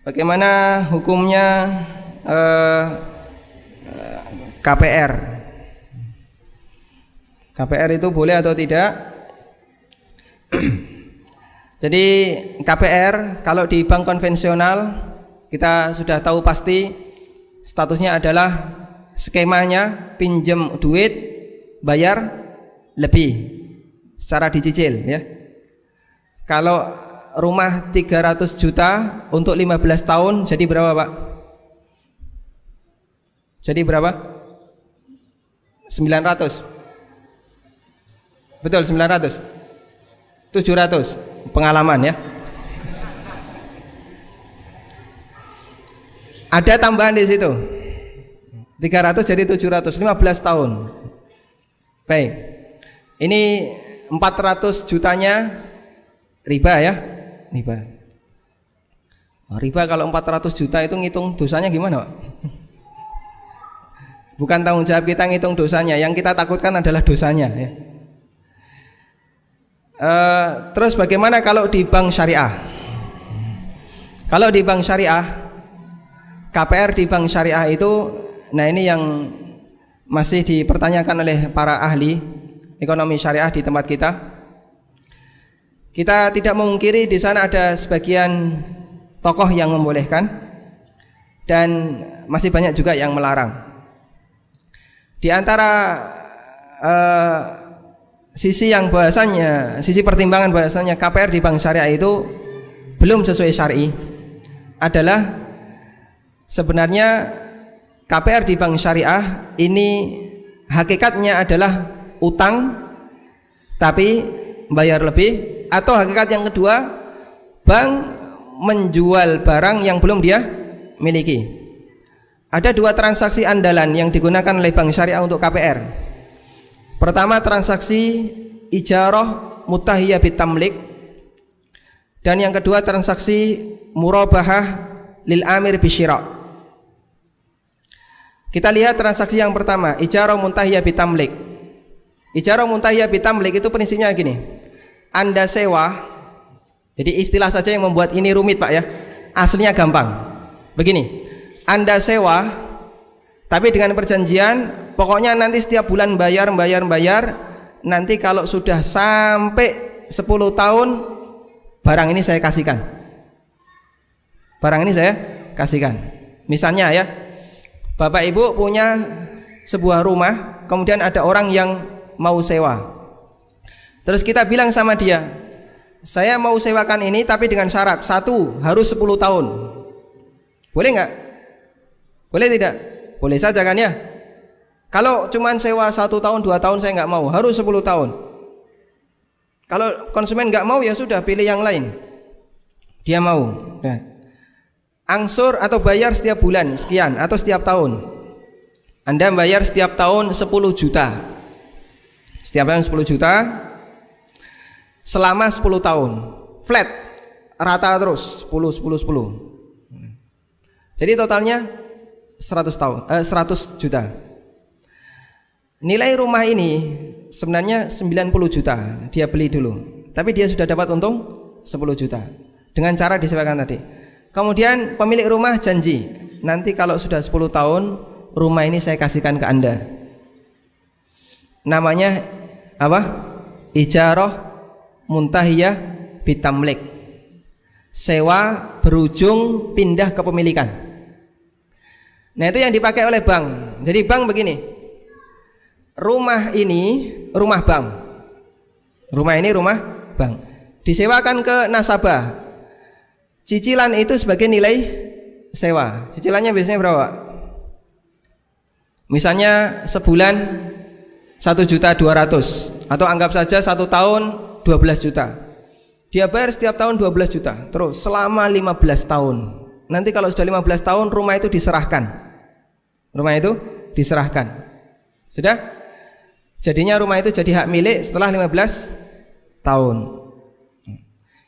Bagaimana hukumnya KPR? KPR itu boleh atau tidak? Jadi KPR kalau di bank konvensional kita sudah tahu pasti statusnya adalah skemanya pinjam duit bayar lebih secara dicicil ya. Kalau rumah 300 juta untuk 15 tahun jadi berapa, Pak? Jadi berapa? 900. Betul, 900. 700 pengalaman ya. Ada tambahan di situ. 300 jadi 700, 15 tahun. Baik. Ini 400 jutanya riba ya. Riba. Riba kalau 400 juta itu ngitung dosanya gimana, Pak? Bukan tanggung jawab kita ngitung dosanya, yang kita takutkan adalah dosanya ya. Terus bagaimana kalau di bank syariah? Kalau di bank syariah, KPR di bank syariah itu, nah ini yang masih dipertanyakan oleh para ahli ekonomi syariah di tempat kita. Kita tidak memungkiri di sana ada sebagian tokoh yang membolehkan dan masih banyak juga yang melarang. Di antara sisi yang bahasanya, sisi pertimbangan bahasanya KPR di bank syariah itu belum sesuai syar'i adalah sebenarnya KPR di bank syariah ini hakikatnya adalah utang tapi bayar lebih, atau hakikat yang kedua bank menjual barang yang belum dia miliki. Ada dua transaksi andalan yang digunakan oleh bank syariah untuk KPR. Pertama transaksi ijarah mutahiyah bitamlik, dan yang kedua transaksi murabahah lil amir bisyira'. Kita lihat transaksi yang pertama, ijarah muntahiyah bitamlik. Ijarah muntahiyah bitamlik itu prinsipnya gini. Anda sewa, jadi istilah saja yang membuat ini rumit, Pak ya. Aslinya gampang. Begini, Anda sewa, tapi dengan perjanjian, pokoknya nanti setiap bulan bayar. Nanti kalau sudah sampai 10 tahun, barang ini saya kasihkan. Barang ini saya kasihkan. Misalnya ya, Bapak Ibu punya sebuah rumah, kemudian ada orang yang mau sewa. Terus kita bilang sama dia, saya mau sewakan ini tapi dengan syarat, satu, harus 10 tahun. Boleh nggak? Boleh tidak? Boleh saja kan ya. Kalau cuman sewa 1 tahun 2 tahun saya nggak mau, harus 10 tahun. Kalau konsumen nggak mau ya sudah, pilih yang lain. Dia mau. Nah, angsur atau bayar setiap bulan sekian atau setiap tahun. Anda bayar setiap tahun 10 juta. Setiap tahun 10 juta selama 10 tahun. Flat, rata terus 10. Jadi totalnya 100 juta. Nilai rumah ini sebenarnya 90 juta dia beli dulu, tapi dia sudah dapat untung 10 juta dengan cara disewakan tadi. Kemudian pemilik rumah janji, nanti kalau sudah 10 tahun rumah ini saya kasihkan ke Anda. Namanya apa? Ijarah muntahiyah bitamlik. Sewa berujung pindah kepemilikan. Nah, itu yang dipakai oleh bank. Jadi bank begini, rumah ini rumah bank, rumah ini rumah bank, disewakan ke nasabah. Cicilan itu sebagai nilai sewa. Cicilannya biasanya berapa? Misalnya sebulan 1.200.000, atau anggap saja 1 tahun 12 juta. Dia bayar setiap tahun 12 juta terus selama 15 tahun. Nanti kalau sudah 15 tahun rumah itu diserahkan. Rumah itu diserahkan. Sudah? Jadinya rumah itu jadi hak milik setelah 15 tahun.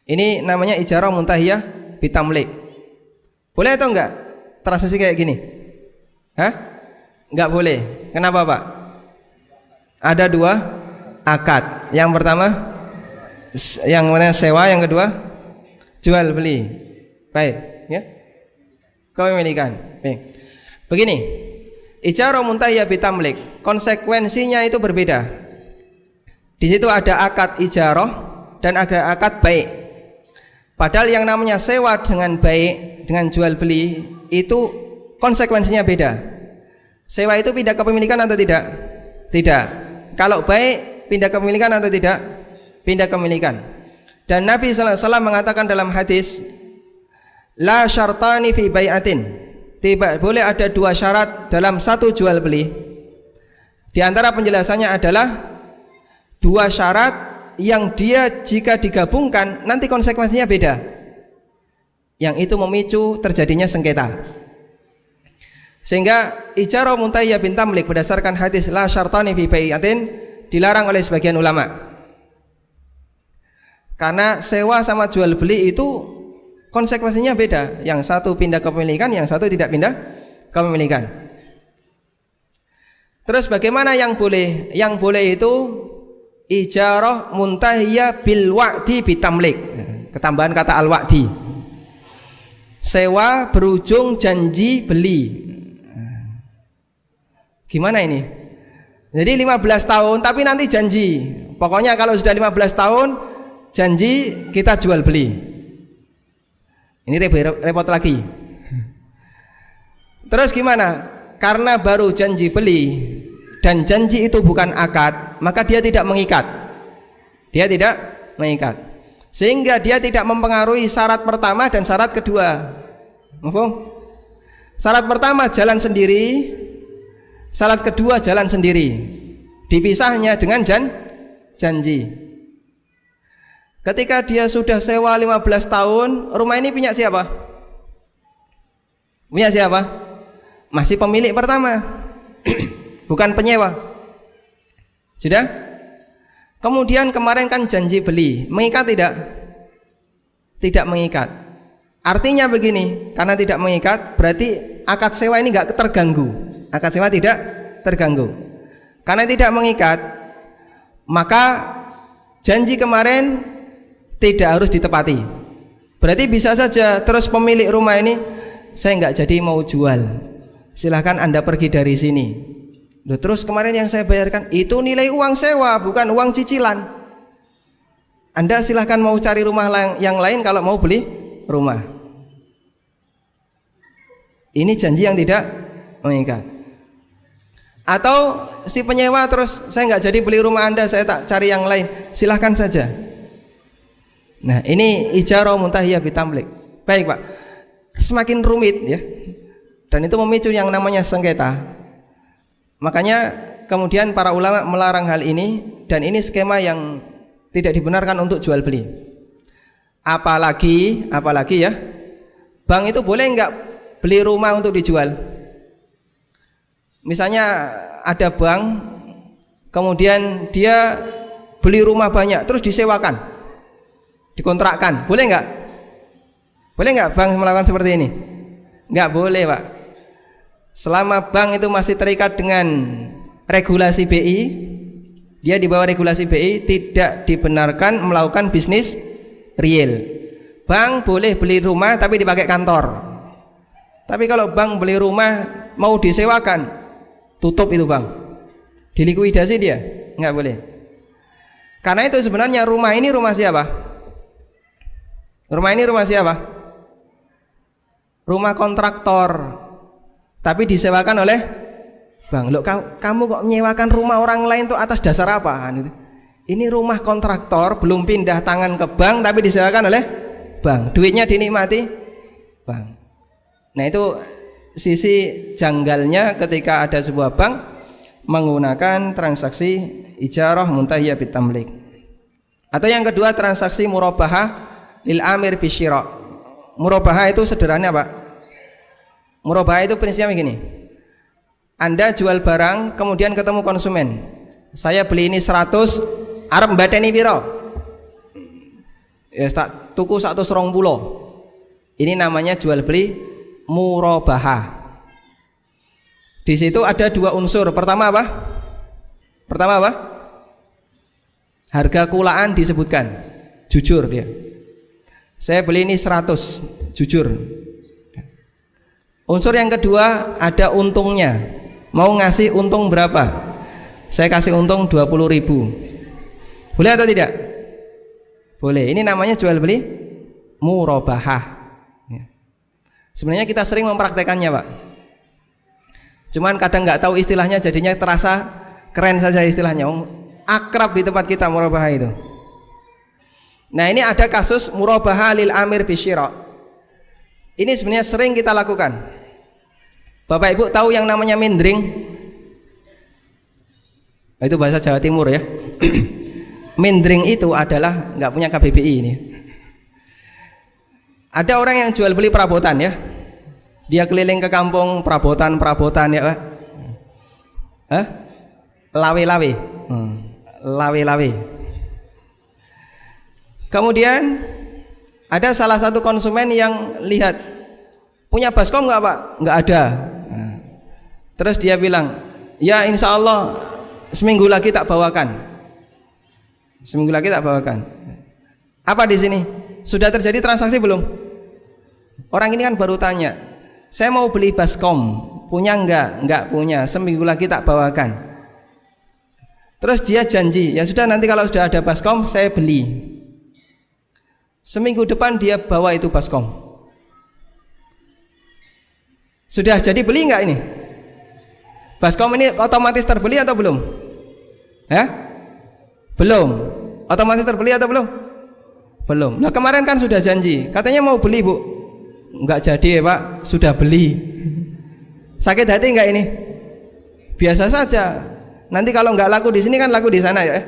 Ini namanya ijarah muntahiyah bitamlik. Boleh atau enggak transaksi kayak gini? Hah? Enggak boleh. Kenapa, Pak? Ada 2 akad. Yang pertama yang mana sewa, yang kedua jual beli. Baik, ya. kepemilikan. Begini, ijarah muntahiyah bitamlik, konsekuensinya itu berbeda. Di situ ada akad ijarah dan ada akad baik. Padahal yang namanya sewa dengan baik, dengan jual beli itu konsekuensinya beda. Sewa itu pindah kepemilikan atau tidak? Tidak. Kalau baik pindah kepemilikan atau tidak? Pindah kepemilikan. Dan Nabi sallallahu alaihi wasallam mengatakan dalam hadis, la syartani fi bai'atin, tidak boleh ada dua syarat dalam satu jual beli. Di antara penjelasannya adalah dua syarat yang dia jika digabungkan nanti konsekuensinya beda, yang itu memicu terjadinya sengketa. Sehingga ijarah muntahiyah bitamlik berdasarkan hadis la syartani fi bai'atin dilarang oleh sebagian ulama. Karena sewa sama jual beli itu konsekuensinya beda. Yang satu pindah kepemilikan, yang satu tidak pindah kepemilikan. Terus bagaimana yang boleh? Yang boleh itu ijarah muntahiyah bil wa'di bitamlik. Ketambahan kata al-wa'di. Sewa berujung janji beli. Gimana ini? Jadi 15 tahun tapi nanti janji. Pokoknya kalau sudah 15 tahun janji kita jual beli. Ini repot lagi. Terus gimana? Karena baru janji beli dan janji itu bukan akad, maka dia tidak mengikat. Dia tidak mengikat. Sehingga dia tidak mempengaruhi syarat pertama dan syarat kedua. Syarat pertama jalan sendiri, syarat kedua jalan sendiri. Dipisahnya dengan janji. Ketika dia sudah sewa 15 tahun, rumah ini punya siapa? Punya siapa? Masih pemilik pertama. Bukan penyewa. Sudah? Kemudian kemarin kan janji beli, mengikat tidak? Tidak mengikat. Artinya begini, karena tidak mengikat, berarti akad sewa ini enggak terganggu. Akad sewa tidak terganggu. Karena tidak mengikat, maka janji kemarin tidak harus ditepati. Berarti bisa saja terus pemilik rumah ini, saya nggak jadi mau jual, silahkan Anda pergi dari sini. Loh, terus kemarin yang saya bayarkan itu nilai uang sewa, bukan uang cicilan. Anda silahkan mau cari rumah yang lain kalau mau beli rumah. Ini janji yang tidak mengikat. Atau si penyewa terus, saya nggak jadi beli rumah Anda, saya tak cari yang lain, silahkan saja. Nah, ini ijarah muntahiyah bitamlik. Baik, Pak. Semakin rumit ya. Dan itu memicu yang namanya sengketa. Makanya kemudian para ulama melarang hal ini, dan ini skema yang tidak dibenarkan untuk jual beli. Apalagi ya, bank itu boleh enggak beli rumah untuk dijual? Misalnya ada bank, kemudian dia beli rumah banyak terus disewakan, dikontrakkan, boleh enggak? Boleh enggak bank melakukan seperti ini? Enggak boleh, Pak. Selama bank itu masih terikat dengan regulasi BI, dia di bawah regulasi BI, tidak dibenarkan melakukan bisnis real. Bank boleh beli rumah tapi dipakai kantor. Tapi kalau bank beli rumah mau disewakan, tutup itu bank, dilikuidasi dia, enggak boleh. Karena itu sebenarnya rumah ini rumah siapa? Rumah ini rumah siapa? Rumah kontraktor, tapi disewakan oleh bank. Loh, kamu kok menyewakan rumah orang lain tuh atas dasar apa? Ini rumah kontraktor, belum pindah tangan ke bank tapi disewakan oleh bank. Duitnya dinikmati bank. Nah, itu sisi janggalnya ketika ada sebuah bank menggunakan transaksi ijarah muntahiyah bitamlik. Atau yang kedua, transaksi murabahah lil amir bisyira. Murabahah itu sederhananya, Pak. Murabahah itu prinsipnya begini. Anda jual barang, kemudian ketemu konsumen. Saya beli ini 100, arep mbateni piro? Ya tak tuku 120. Ini namanya jual beli murabahah. Di situ ada dua unsur. Pertama apa? Harga kulaan disebutkan. Jujur dia. Saya beli ini 100, jujur. Unsur yang kedua ada untungnya. Mau ngasih untung berapa? Saya kasih untung 20.000. Boleh atau tidak? Boleh. Ini namanya jual beli murabahah. Sebenarnya kita sering mempraktekannya, Pak. Cuman kadang nggak tahu istilahnya, jadinya terasa keren saja istilahnya. Akrab di tempat kita murabahah itu. Nah, ini ada kasus murabahah lil amir bisyira. Ini sebenarnya sering kita lakukan. Bapak Ibu tahu yang namanya mindring? Itu bahasa Jawa Timur ya. Mindring itu adalah nggak punya KBBI ini. Ada orang yang jual beli perabotan ya. Dia keliling ke kampung perabotan ya, Pak. Hah? Lawe-lawe. Lawe-lawe. Kemudian ada salah satu konsumen yang lihat, punya baskom nggak Pak? Nggak ada. Terus dia bilang, ya insya Allah seminggu lagi tak bawakan. Seminggu lagi tak bawakan. Apa di sini? Sudah terjadi transaksi belum? Orang ini kan baru tanya, saya mau beli baskom, punya enggak? Enggak punya, seminggu lagi tak bawakan. Terus dia janji, ya sudah nanti kalau sudah ada baskom saya beli. Seminggu depan dia bawa itu baskom. Sudah jadi beli enggak ini? Baskom ini otomatis terbeli atau belum? Ya? Belum. Otomatis terbeli atau belum? Belum. Nah kemarin kan sudah janji, katanya mau beli Bu. Enggak jadi ya Pak, sudah beli. Sakit hati enggak ini? Biasa saja. Nanti kalau enggak laku di sini kan laku di sana ya.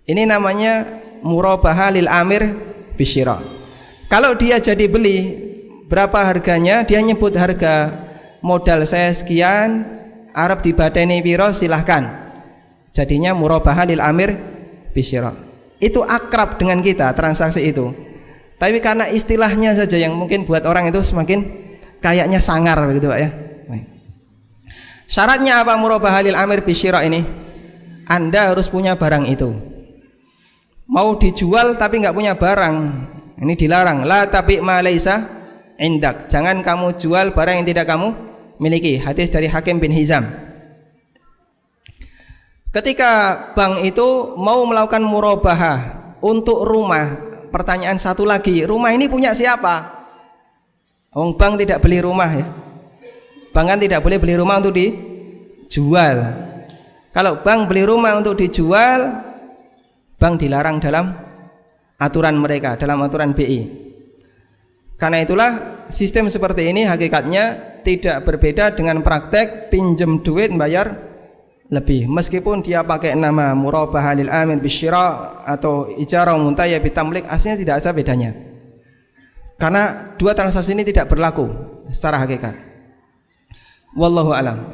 Ini namanya murabahah lil amir bisyira. Kalau dia jadi beli, berapa harganya? Dia nyebut harga, modal saya sekian, arep dibadeni piro silahkan. Jadinya murabahah lil amir bisyira. Itu akrab dengan kita transaksi itu. Tapi karena istilahnya saja yang mungkin buat orang itu semakin kayaknya sangar begitu Pak ya. Syaratnya apa murabahah lil amir bisyira ini? Anda harus punya barang itu. Mau dijual tapi nggak punya barang, ini dilarang. La tapi ma laisa indak. Jangan kamu jual barang yang tidak kamu miliki. Hadis dari Hakim bin Hizam. Ketika bank itu mau melakukan murabahah untuk rumah, pertanyaan satu lagi, rumah ini punya siapa? Bank tidak beli rumah ya. Bank kan tidak boleh beli rumah untuk dijual. Kalau bank beli rumah untuk dijual, bank dilarang dalam aturan mereka, dalam aturan BI. Karena itulah sistem seperti ini hakikatnya tidak berbeda dengan praktek pinjam duit bayar lebih. Meskipun dia pakai nama murabahah lil amir bisyira atau ijarah muntayya bitamlik, aslinya tidak ada bedanya. Karena dua transaksi ini tidak berlaku secara hakikat. Wallahu alam.